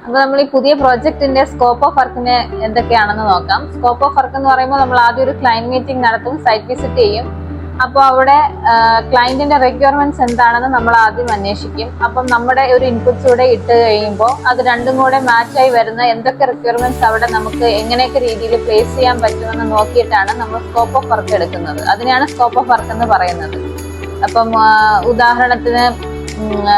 അപ്പോൾ നമ്മൾ ഈ പുതിയ പ്രോജക്റ്റിന്റെ സ്കോപ്പ് ഓഫ് വർക്കിന് എന്തൊക്കെയാണെന്ന് നോക്കാം. സ്കോപ്പ് ഓഫ് വർക്ക് എന്ന് പറയുമ്പോൾ നമ്മൾ ആദ്യം ഒരു ക്ലയന്റ് മീറ്റിംഗ് നടത്തും, സൈറ്റ് വിസിറ്റ് ചെയ്യും. അപ്പോൾ അവിടെ ക്ലയന്റിന്റെ റിക്വയർമെന്റ്സ് എന്താണെന്ന് നമ്മൾ ആദ്യം അന്വേഷിക്കും. അപ്പം നമ്മുടെ ഒരു ഇൻപുട്സ് കൂടെ ഇട്ട് കഴിയുമ്പോൾ അത് രണ്ടും കൂടെ മാച്ചായി വരുന്ന എന്തൊക്കെ റിക്വയർമെന്റ്സ് അവിടെ നമുക്ക് എങ്ങനെയൊക്കെ രീതിയിൽ പ്ലേസ് ചെയ്യാൻ പറ്റുമെന്ന് നോക്കിയിട്ടാണ് നമ്മൾ സ്കോപ്പ് ഓഫ് വർക്ക് എടുക്കുന്നത്. അതിനെയാണ് സ്കോപ്പ് ഓഫ് വർക്ക് എന്ന് പറയുന്നത്. അപ്പം ഉദാഹരണത്തിന്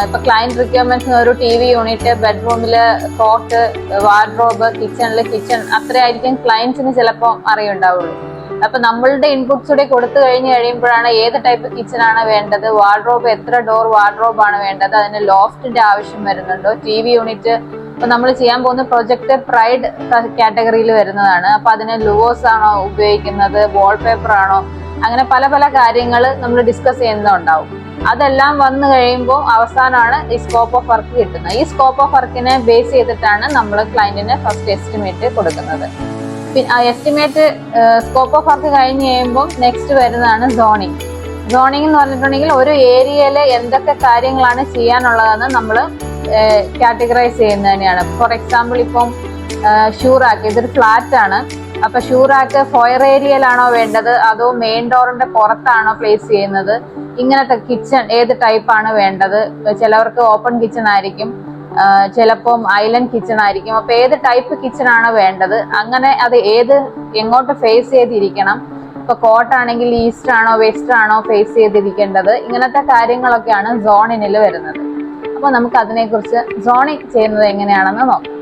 ഇപ്പൊ ക്ലയന്റ് റിക്വയർമെന്റ്സ് ഒരു TV യൂണിറ്റ്, ബെഡ്റൂമില് കോട്ട്, വാർഡ്രോബ്, കിച്ചണില് കിച്ചൺ, അത്രയായിരിക്കും ക്ലയന്റ്സിന് ചിലപ്പോൾ അറിയുണ്ടാവുള്ളൂ. അപ്പൊ നമ്മളുടെ ഇൻപുട്സ് കൂടെ കൊടുത്തു കഴിയുമ്പോഴാണ് ഏത് ടൈപ്പ് കിച്ചൺ ആണ് വേണ്ടത്, വാർഡ്രോബ് എത്ര ഡോർ വാർഡ്രോബ് ആണ് വേണ്ടത്, അതിന് ലോഫ്റ്റിന്റെ ആവശ്യം വരുന്നുണ്ടോ, TV യൂണിറ്റ് ഇപ്പൊ നമ്മൾ ചെയ്യാൻ പോകുന്ന പ്രൊജക്ട് പ്രൈഡ് കാറ്റഗറിയിൽ വരുന്നതാണ്. അപ്പൊ അതിന് ലുവോസ് ആണോ ഉപയോഗിക്കുന്നത്, വാൾപേപ്പർ ആണോ, അങ്ങനെ പല പല കാര്യങ്ങൾ നമ്മൾ ഡിസ്കസ് ചെയ്യുന്നുണ്ടാവും. അതെല്ലാം വന്നു കഴിയുമ്പോൾ അവസാനമാണ് ഈ സ്കോപ്പ് ഓഫ് വർക്ക് കിട്ടുന്നത്. ഈ സ്കോപ്പ് ഓഫ് വർക്കിനെ ബേസ് ചെയ്തിട്ടാണ് നമ്മൾ ക്ലയന്റിന് ഫസ്റ്റ് എസ്റ്റിമേറ്റ് കൊടുക്കുന്നത്. പിന്നെ ആ എസ്റ്റിമേറ്റ് സ്കോപ്പ് ഓഫ് വർക്ക് കഴിഞ്ഞ് കഴിയുമ്പോൾ നെക്സ്റ്റ് വരുന്നതാണ് സോണിങ്. സോണിങ് എന്ന് പറഞ്ഞിട്ടുണ്ടെങ്കിൽ ഒരു ഏരിയയിൽ എന്തൊക്കെ കാര്യങ്ങളാണ് ചെയ്യാനുള്ളതെന്ന് നമ്മൾ കാറ്റഗറൈസ് ചെയ്യുന്നതന്നെയാണ്. ഫോർ എക്സാമ്പിൾ ഇപ്പം ഷൂറാക്ക്, ഇതൊരു ഫ്ലാറ്റ് ആണ്. അപ്പൊ ഷൂറാക്ക് ഫോയർ ഏരിയയിലാണോ വേണ്ടത്, അതോ മെയിൻ ഡോറിന്റെ പുറത്താണോ പ്ലേസ് ചെയ്യുന്നത്, ഇങ്ങനത്തെ കിച്ചൺ ഏത് ടൈപ്പാണ് വേണ്ടത്. ചിലവർക്ക് ഓപ്പൺ കിച്ചൺ ആയിരിക്കും, ചിലപ്പം ഐലൻഡ് കിച്ചൺ ആയിരിക്കും. അപ്പൊ ഏത് ടൈപ്പ് കിച്ചൺ ആണ് വേണ്ടത്, അങ്ങനെ അത് എങ്ങോട്ട് ഫേസ് ചെയ്തിരിക്കണം, ഇപ്പൊ കോട്ടാണെങ്കിൽ ഈസ്റ്റ് ആണോ വെസ്റ്റ് ആണോ ഫേസ് ചെയ്തിരിക്കേണ്ടത്, ഇങ്ങനത്തെ കാര്യങ്ങളൊക്കെയാണ് സോണിനിൽ വരുന്നത്. അപ്പൊ നമുക്ക് അതിനെക്കുറിച്ച് സോണിങ് ചെയ്യുന്നത് എങ്ങനെയാണെന്ന് നോക്കാം.